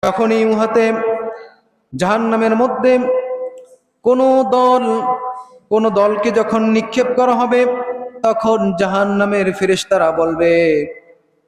তখনই উহাতে জাহান্নামের মধ্যে কোন দলকে যখন নিক্ষেপ করা হবে, তখন জাহান্নামের ফেরেশতারা বলবে,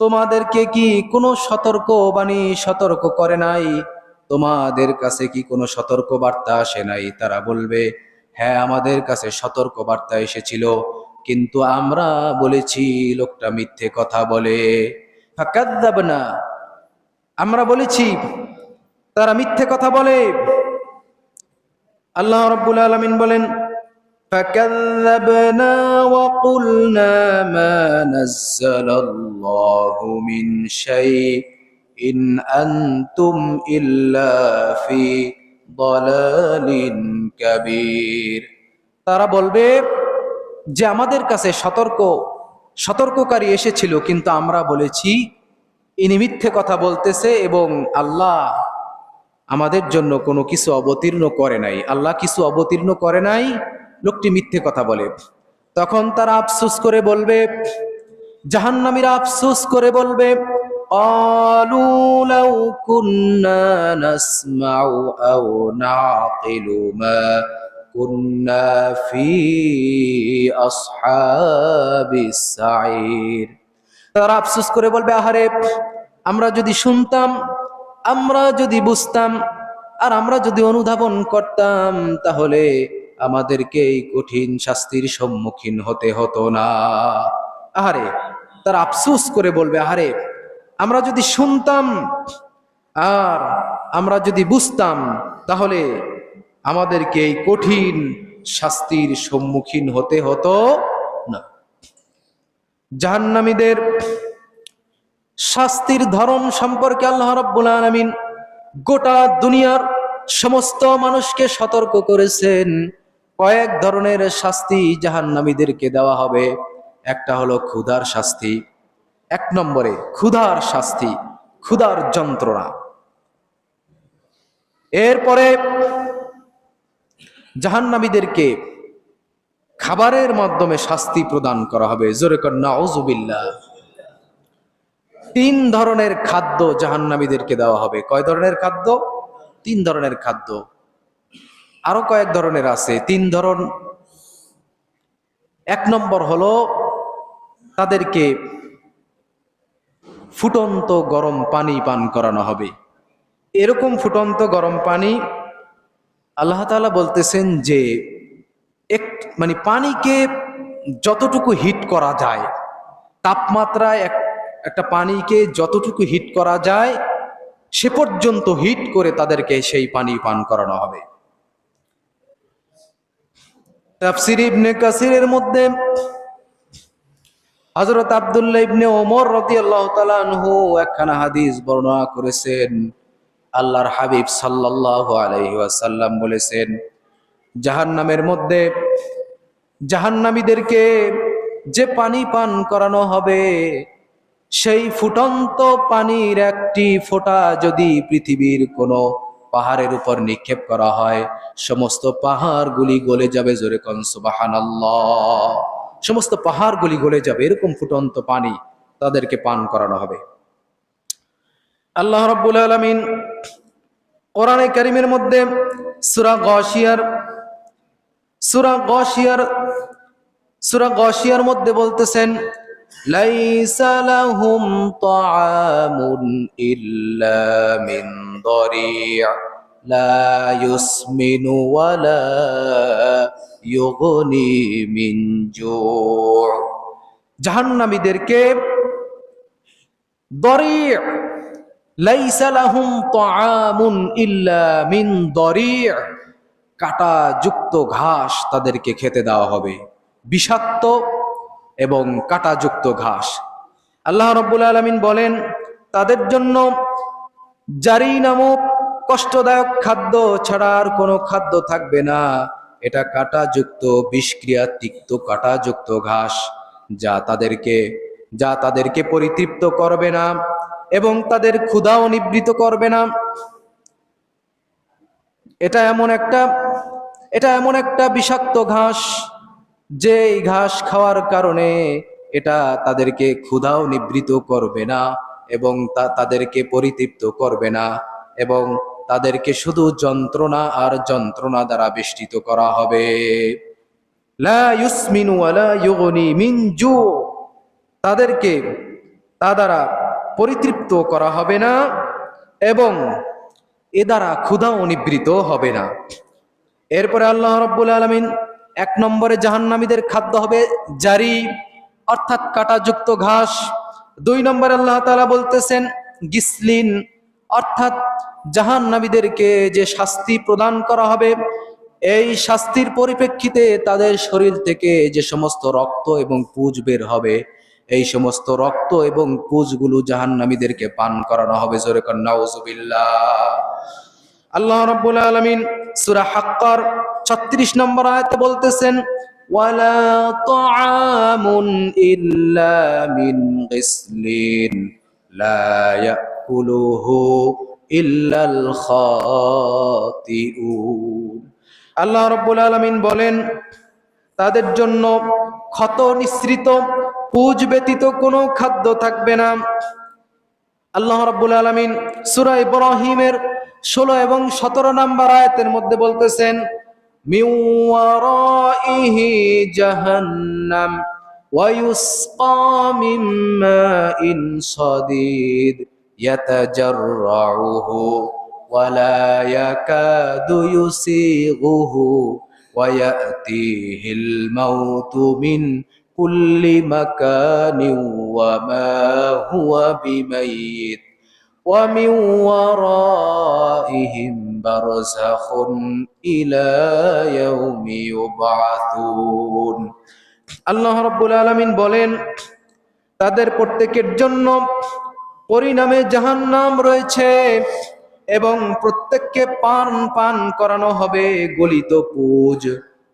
তোমাদেরকে কি কোনো সতর্ক করে নাই? তোমাদের কাছে কি কোনো সতর্ক বার্তা আসে নাই? তারা বলবে, হ্যাঁ, আমাদের কাছে সতর্ক বার্তা এসেছিল, কিন্তু আমরা বলেছি লোকটা মিথ্যে কথা বলে। ফাকাযযাবনা, আমরা বলেছি তারা মিথ্যে কথা বলে। আল্লাহ রাব্বুল আলামিন বলেন, ফাকাযযাবনা ওয়া কুলনা মা নাযালাল্লাহু মিন শাইইন আনতুম ইল্লা ফি দালালিন কাবীর। তারা বলবে যে আমাদের কাছে সতর্ককারী এসেছিল, কিন্তু আমরা বলেছি ইনি মিথ্যে কথা বলতেছে এবং আল্লাহ আমাদের জন্য কোনো কিছু অবতীর্ণ করে নাই। আল্লাহ কিছু অবতীর্ণ করে নাই, লোকটি মিথ্যে কথা বলে। তখন তারা আফসোস করে বলবে, জাহান্নামীরা আফসোস করে বলবে, ক্বালু লাউ কুন্না নাসমাউ আও নাকিলু মা কুন্না ফি আসহাবিস সাঈর। তারা আফসোস করে বলবে, আহারে, আমরা যদি শুনতাম, আমরা যদি বুঝতাম, আর আমরা যদি অনুধাবন করতাম, তাহলে আমাদেরকে এই কঠিন শাস্তির সম্মুখীন হতে হতো না। আহারে, তারা আফসোস করে বলবে, আহারে, আমরা যদি শুনতাম আর আমরা যদি বুঝতাম, তাহলে আমাদেরকে এই কঠিন শাস্তির সম্মুখীন হতে হতো না। জাহান্নামীদের শাস্তির ধরন সম্পর্কে আল্লাহ রাব্বুল আলামিন গোটা দুনিয়ার সমস্ত মানুষকে সতর্ক করেছেন। কয়েক ধরনের শাস্তি জাহান্নামীদেরকে দেওয়া হবে। একটা হলো ক্ষুধার শাস্তি। 1 নম্বরে ক্ষুধার শাস্তি, ক্ষুধার যন্ত্রণা। এরপরে জাহান্নামীদেরকে খাবারের মাধ্যমে শাস্তি প্রদান করা হবে। জোরে কর নাউযুবিল্লাহ। 3 ধরনের খাদ্য জাহান্নামীদেরকে দেওয়া হবে। কয় ধরনের খাদ্য? 3 ধরনের খাদ্য। আরো কয়েক ধরনের আছে। 3 ধরন। 1 নম্বর হলো তাদেরকে ফুটন্ত গরম পানি পান করানো হবে। এরকম ফুটন্ত গরম পানি, আল্লাহ তাআলা বলতেছেন যে পানিকে যতটুকু হিট করা যায়, তাপমাত্রায় একটা পানিকে যতটুকু হিট করা যায় সে পর্যন্ত হিট করে তাদেরকে সেই পানি পান করানো হবে। তাফসীর ইবনে কাসিরের মধ্যে হযরত আব্দুল্লাহ ইবনে ওমর রাদিয়াল্লাহু তাআলা আনহু একখানা হাদিস বর্ণনা করেছেন। আল্লাহর হাবিব সাল্লাল্লাহু আলাইহি ওয়াসাল্লাম বলেছেন, জাহান্নামের মধ্যে জাহান্নামীদেরকে যে পানি পান করানো হবে, সেই ফুটন্ত পানির একটি ফোঁটা যদি পৃথিবীর কোনো পাহাড়ের উপর নিক্ষেপ করা হয়, সমস্ত পাহাড়গুলি গলে যাবে। জোরে কোন সুবহানাল্লাহ। সমস্ত পাহাড়গুলি গলে যাবে। এরকম ফুটন্ত পানি তাদেরকে পান করানো হবে। আল্লাহ রাব্বুল আলামিন কোরআনে কারীমের মধ্যে সূরা গাশিয়ার মধ্যে বলতেছেন, লাইসা লাহুম তাআমুন ইল্লা মিন দারি' লা ইউসমিনু ওয়া লা ইউগনি মিন জু'। জাহান্নামীদেরকে দারি', লাইসা লাহুম তাআমুন ইল্লা মিন দারি', কাঁটাযুক্ত ঘাস তাদেরকে খেতে দেওয়া হবে। বিষাক্ত এবং কাঁটাযুক্ত ঘাস। আল্লাহ রাব্বুল আলামিন বলেন, তাদের জন্য জারি নামক কষ্টদায়ক খাদ্য ছাড়া আর কোনো খাদ্য থাকবে না। এটা কাঁটাযুক্ত, বিষক্রিয়া তিক্ত কাঁটাযুক্ত ঘাস, যা তাদেরকে পরিতৃপ্ত করবে না এবং তাদের ক্ষুধাও নিবৃত করবে না। এটা এমন একটা বিষাক্ত ঘাস, যে এই ঘাস খাওয়ার কারণে এটা তাদেরকে ক্ষুধাও নিবৃত করবে না এবং তাদেরকে পরিতৃপ্ত করবে না। এবং তাদেরকে শুধু যন্ত্রণা আর যন্ত্রণা দ্বারা বেষ্টিত করা হবে। লা ইউসমিনু ওয়ালা ইউগনি মিন জু, তাদেরকে তা দ্বারা পরিতৃপ্ত করা হবে না এবং এ দ্বারা ক্ষুধা নিবৃত হবে না। এরপরে আল্লাহ রাব্বুল আলামিন 1 নম্বরে জাহান্নামীদের খাদ্য হবে জারি, অর্থাৎ কাঁটাযুক্ত ঘাস। 2 নম্বরে আল্লাহ তাআলা বলতেছেন গিসলিন, অর্থাৎ জাহান্নামীদেরকে যে শাস্তি প্রদান করা হবে, এই শাস্তির পরিপ্রেক্ষিতে তাদের শরীর থেকে যে সমস্ত রক্ত এবং পুঁজ বের হবে, এই সমস্ত রক্ত এবং পুঁজগুলো জাহান্নামীদেরকে পান করানো হবে। জোরে কর নাউজুবিল্লাহ। আল্লাহ রাব্বুল আলামিন সূরা হাক্কার 36 নম্বর আয়াতে বলতেছেন ওয়ালা তাআমুন ইল্লা মিন গিসলিন লা ইয়াকুলুহু ইল্লাল খাতিউন। আল্লাহ রাব্বুল আলামিন বলেন তাদের জন্য ক্ষত নিঃসৃত পুঁজ ব্যতীত কোনো খাদ্য থাকবে না। আল্লাহ রাব্বুল আলামিন সূরা ইব্রাহিমের 16 এবং 17 নম্বর আয়াতের মধ্যে বলতেছেন মিন ওয়ারাইহি জাহান্নাম ওয়া ইউসকা মিন মাইন সাদিদ ইয়াতাজাররুহু ওয়া লা ইয়াকাদু ইউসিগুহু ওয়া ইয়াতিহিল মাউতু মিন কুল্লি মাকানিন ওয়া মা হুয়া বিমাইত ومن ورائهم برزخ إلى يوم يبعثون। আল্লাহ রাব্বুল আলামিন বলেন তাদের প্রত্যেকের জন্য পরিণামে জাহান্নাম রয়েছে এবং প্রত্যেককে পান করানো হবে গলিত পুঁজ,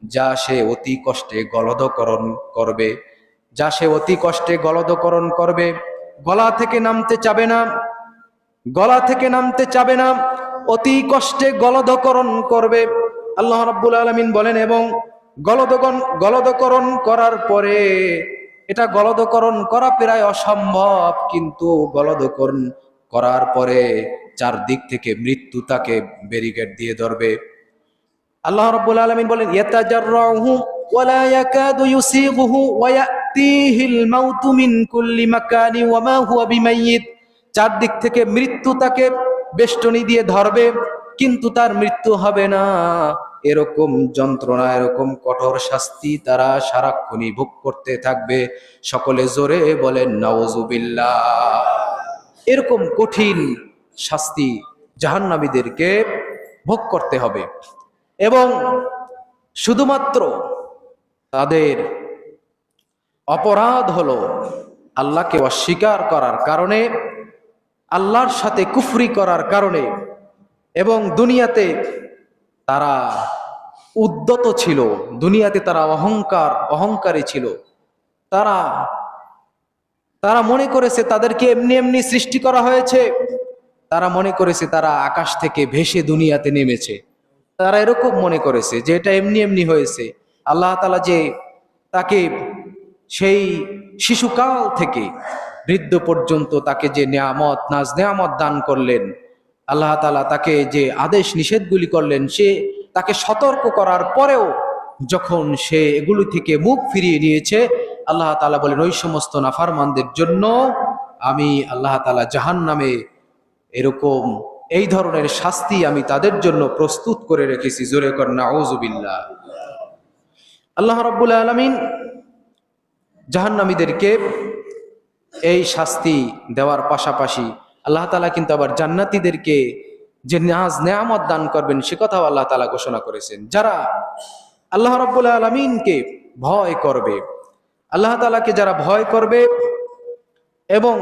যা সে অতি কষ্টে গলদকরণ করবে, গলা থেকে নামতে চাবে না, অতি কষ্টে গলদকরণ করবে। আল্লাহ রাব্বুল আলামিন বলেন এবং গলদকরণ করার পরে, এটা গলদকরণ করা প্রায় অসম্ভব, কিন্তু গলদকরণ করার পরে চারদিক থেকে মৃত্যু তাকে ব্যারিকেড দিয়ে ধরবে। আল্লাহ রাব্বুল আলামিন বলেন ইয়াতাজাররুহু ওয়া লা ইয়াকাদু ইউসিগুহু ওয়া ইয়াতিহিল মাউতু মিন কুল্লি মাকানি ওয়া মা হুয়া বিমাইয়িত। চারদিক থেকে মৃত্যু তাকে বেষ্টনী দিয়ে ধরবে, কিন্তু তার মৃত্যু হবে না। এরকম যন্ত্রণা, এরকম কঠোর শাস্তি তারা সারাক্ষণই ভোগ করতে থাকবে। সকলে জোরে বলেন নাউজুবিল্লাহ। এরকম কঠিন শাস্তি জাহান্নামীদেরকে ভোগ করতে হবে এবং শুধুমাত্র তাদের অপরাধ হলো আল্লাহকে অস্বীকার করার কারণে, আল্লাহর সাথে কুফরি করার কারণে, এবং দুনিয়াতে তারা উদ্যত ছিল, দুনিয়াতে তারা অহংকারী ছিল। তারা মনে করেছে তাদেরকে এমনি সৃষ্টি করা হয়েছে, তারা মনে করেছে তারা আকাশ থেকে ভেসে দুনিয়াতে নেমেছে। তারা এরকম মনে করেছে যে এটা এমনি হয়েছে। আল্লাহ তাআলা যে তাকে সেই শিশুকাল থেকে বৃদ্ধ পর্যন্ত তাকে যে নেয়ামত দান করলেন, আল্লাহ তাআলা তাকে যে আদেশ নিষেধগুলি করলেন, সে তাকে সতর্ক করার পরেও যখন সে এগুলি থেকে মুখ ফিরিয়ে নিয়েছে, আল্লাহ তাআলা বলেন ওই সমস্ত নাফরমানদের জন্য আমি আল্লাহ তাআলা জাহান্নামে এরকম এই ধরনের শাস্তি আমি তাদের জন্য প্রস্তুত করে রেখেছি। জোরে কর নাউজুবিল্লাহ। আল্লাহ রাব্বুল আলামিন জাহান্নামীদেরকে এই শাস্তি দেওয়ার পাশাপাশি আল্লাহ তাআলা কিন্তু আবার জান্নাতীদেরকে যে নেয়ামত দান করবেন সে কথাও আল্লাহ তাআলা ঘোষণা করেছেন। যারা আল্লাহ রাব্বুল আলামিনকে ভয় করবে, আল্লাহ তাআলাকে যারা ভয় করবে এবং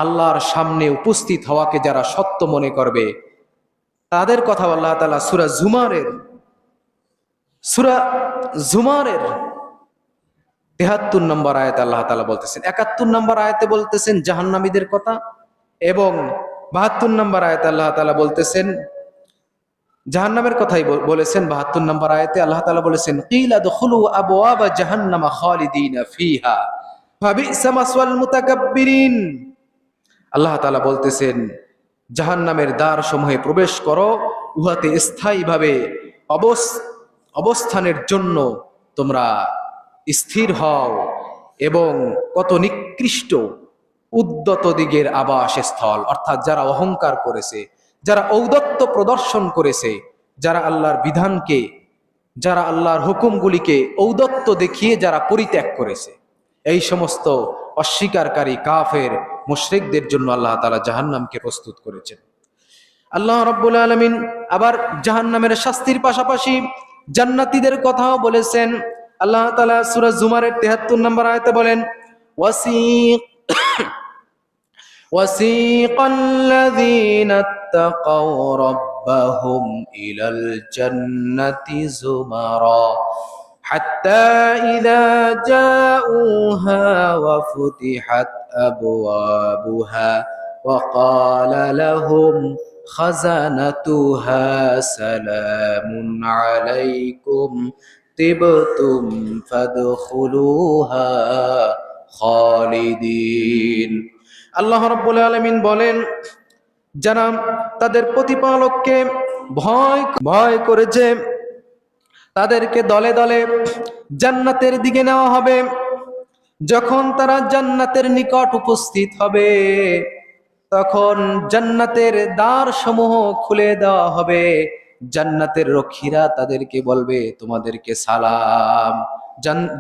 আল্লাহর সামনে উপস্থিত হওয়াকে যারা সত্য মনে করবে, তাদের কথা আল্লাহ তাআলা সূরা জুমারের 73 নম্বর আয়াতে আল্লাহ তাআলা বলতেছেন, 71 নম্বর আয়াতে বলতেছেন জাহান্নামীদের কথা, এবং 72 নম্বর আয়াতে আল্লাহ তাআলা বলতেছেন জাহান্নামের কথাই বলেছেন। 72 নম্বর আয়াতে আল্লাহ তাআলা বলেছেন কিলা দুখুলু আবওয়াবা জাহান্নামা খালিদিনা ফিহা ফাবিসা মাসওয়াল মুতাকাব্বিরিন। আল্লাহ তাআলা বলতেছেন জাহান্নামের দ্বার সমূহে প্রবেশ করো, উহাতে স্থায়ীভাবে অবস্থানের জন্য তোমরা স্থির হও। এবং কত নিকৃষ্ট উদ্যত দিগের আবাসস্থল, অর্থাৎ যারা অহংকার করেছে, যারা ঔদত্ত প্রদর্শন করেছে, যারা আল্লাহর বিধানকে, যারা আল্লাহর হুকুমগুলিকে ঔদত্ত দেখিয়ে যারা পরিত্যাগ করেছে, এই সমস্ত অস্বীকারী কাফের মুশরিকদের জন্য আল্লাহ তাআলা জাহান্নামকে প্রস্তুত করেছেন। আল্লাহ রাব্বুল আলামিন আবার জাহান্নামের শাস্তির পাশাপাশি জান্নাতীদের কথাও বলেছেন। আল্লাহ তাআলা সূরা জুমারের ৭৩ নম্বর আয়াতে বলেন, وسيق الذين اتقوا ربهم إلى الجنة زمرا حتى إذا جاءوها وفتحت أبوابها وقال لهم خزنتها سلام عليكم طبتم فادخلوها খালিদিন। আল্লাহ রাব্বুল আলামিন বলেন, যারা তাদের প্রতিপালককে ভয় করেছে তাদেরকে দলে দলে জান্নাতের দিকে নেওয়া হবে। যখন তারা জান্নাতের নিকট উপস্থিত হবে তখন জান্নাতের দ্বার সমূহ খুলে দেওয়া হবে। জান্নাতের রক্ষীরা তাদেরকে বলবে, তোমাদেরকে সালাম।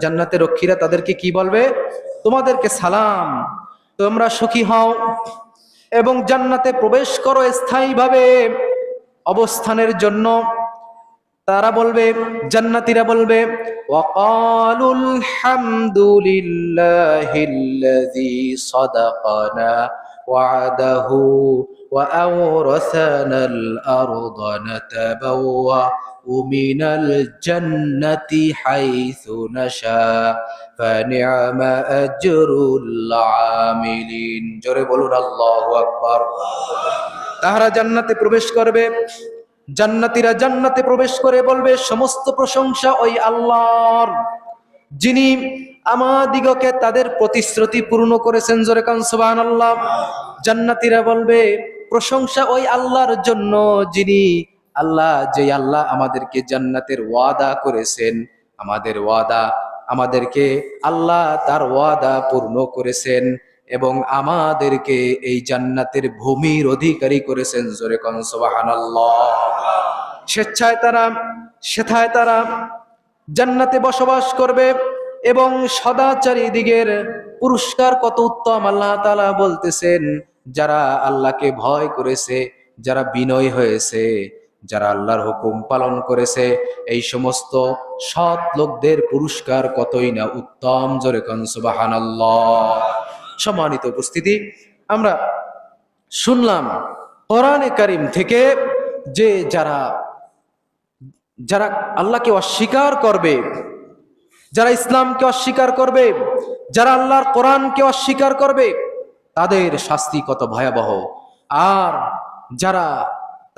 জান্নাতের রক্ষীরা তাদেরকে কি বলবে? তোমাদেরকে সালাম, তোমরা সুখী হও এবং জান্নাতে প্রবেশ করো স্থায়ীভাবে অবস্থানের জন্য। তারা বলবে, জান্নাতীরা বলবে, ওয়াকালুল হামদুলিল্লাহিল্লাযী সাদাকানা ওয়া'দাহু ওয়া আওরাসানাল আরদা নাতাবাওয়া'উ মিনাল জান্নাতি হাইসু নাশা ফানি'মা আজরুল আমিলিন। জোরে বলুন আল্লাহু আকবার। তাহারা জান্নাতে প্রবেশ করবে, জান্নাতীরা জান্নাতে প্রবেশ করে বলবে, সমস্ত প্রশংসা ওই আল্লাহর, যিনি আমাদিগকে তাদের প্রতিশ্রুতি পূর্ণ করেছেন। জোরে কান সুবহানাল্লাহ। জান্নাতীরা বলবে, প্রশংসা ওই আল্লাহর জন্য, যিনি যে আল্লাহ আমাদেরকে জান্নাতের ওয়াদা করেছেন। আমাদেরকে আল্লাহ তার ওয়াদা পূর্ণ করেছেন এবং আমাদেরকে এই জান্নাতের ভূমির অধিকারী করেছেন। জোরে কান সুবহানাল্লাহ। সেথায় তারা জান্নাতে বসবাস করবে এবং সদাচারী দিগের পুরস্কার কত উত্তম। আল্লাহ তাআলা বলতেছেন, যারা আল্লাহকে ভয় করেছে, যারা বিনয় হয়েছে, যারা আল্লাহর হুকুম পালন করেছে, এই সমস্ত সৎ লোকদের পুরস্কার কতই না উত্তম। জোরে কান সুবহানাল্লাহ। সম্মানিত উপস্থিতি, আমরা শুনলাম কোরআনে কারীম থেকে যে যারা আল্লাহকে অস্বীকার করবে, যারা ইসলামকে অস্বীকার করবে, যারা আল্লাহর কোরআনকে অস্বীকার করবে, তাদের শাস্তি কত ভয়াবহ। আর যারা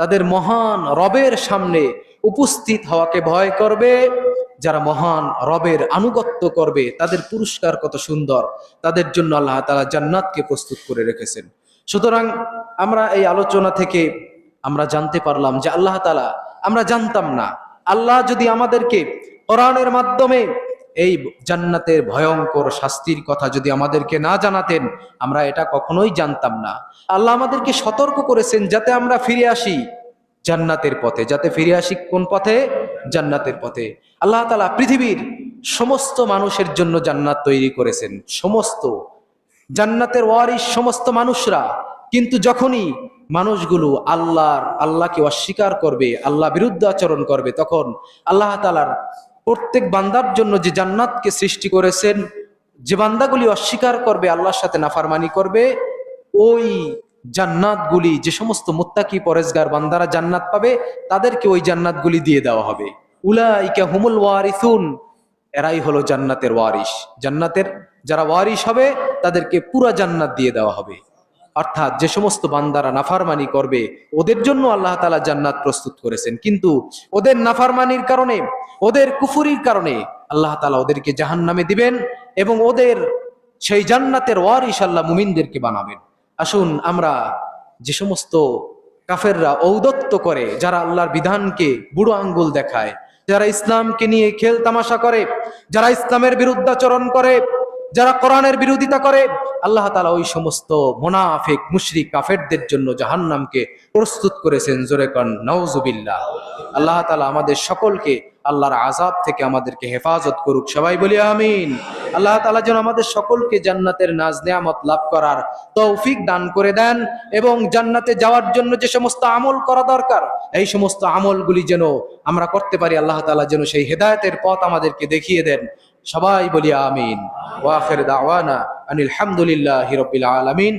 তাদের মহান রবের সামনে উপস্থিত হওয়াকে ভয় করবে, যারা মহান রবের আনুগত্য করবে, তাদের পুরস্কার কত সুন্দর। তাদের জন্য আল্লাহ তাআলা জান্নাতকে প্রস্তুত করে রেখেছেন। সুতরাং আমরা এই আলোচনা থেকে আমরা জানতে পারলাম যে আল্লাহ তাআলা, আমরা জানতাম না, আল্লাহ যদি আমাদেরকে কোরআনের মাধ্যমে এই জান্নাতের ভয়ঙ্কর শাস্তির কথা যদি আমাদেরকে না জানাতেন, আমরা এটা কখনোই জানতাম না। আল্লাহ আমাদেরকে সতর্ক করেছেন যাতে আমরা ফিরে আসি জান্নাতের পথে। যাতে ফিরে আসি কোন পথে? জান্নাতের পথে। আল্লাহ তাআলা পৃথিবীর সমস্ত মানুষের জন্য জান্নাত তৈরি করেছেন, সমস্ত জান্নাতের ওয়ারিস সমস্ত মানুষরা। কিন্তু যখনই মানুষগুলো আল্লাহকে অস্বীকার করবে, আল্লাহ বিরুদ্ধে আচরণ করবে, তখন আল্লাহ তাআলার প্রত্যেক বান্দার জন্য যে জান্নাতকে সৃষ্টি করেছেন, যে বান্দাগুলি অস্বীকার করবে, আল্লাহর সাথে নাফরমানি করবে, ওই জান্নাতগুলি, যে সমস্ত মুত্তাকি পরেজগার বান্দারা জান্নাত পাবে, তাদেরকে ওই জান্নাতগুলি দিয়ে দেওয়া হবে। উলাইকা হুমুল ওয়ারিসুন, এরাই হলো জান্নাতের ওয়ারিস। জান্নাতের যারা ওয়ারিস হবে তাদেরকে পুরা জান্নাত দিয়ে দেওয়া হবে। অর্থাৎ যে সমস্ত বান্দারা নাফরমানি করবে, ওদের জন্য আল্লাহ তাআলা জান্নাত প্রস্তুত করেছেন, কিন্তু ওদের নাফরমানির কারণে, ওদের কুফরির কারণে আল্লাহ তাআলা ওদেরকে জাহান্নামে দিবেন এবং ওদের সেই জান্নাতের ওয়ারিস আল্লাহ মুমিনদেরকে বানাবেন। আসুন আমরা যে সমস্ত কাফেররা ঔদত্ত করে, যারা আল্লাহর বিধানকে বুড়ো আঙ্গুল দেখায়, যারা ইসলামকে নিয়ে খেল তামাশা করে, যারা ইসলামের বিরুদ্ধাচরণ করে, যারা কোরআনের বিরোধিতা করে, আল্লাহ তাআলা ওই সমস্ত মুনাফিক মুশরিক কাফেরদের জন্য জাহান্নামকে প্রস্তুত করেছেন। জোরে কোন নাউজুবিল্লাহ। আল্লাহ তাআলা আমাদের সকলকে আল্লাহর আযাব থেকে আমাদেরকে হেফাজত করুক, সবাই বলি আমিন। আল্লাহ তাআলা যেন আমাদের সকলকে জান্নাতের নাজ নেয়ামত লাভ করার তৌফিক দান করে দেন, এবং জান্নাতে যাওয়ার জন্য যে সমস্ত আমল করা দরকার এই সমস্ত আমলগুলি যেন আমরা করতে পারি। আল্লাহ তাআলা যেন সেই হেদায়েতের পথ আমাদেরকে দেখিয়ে দেন, সবাই বলি আমিন। ওয়া আখির দাওয়ানা আনিল হামদুলিল্লাহি রাব্বিল আলামিন।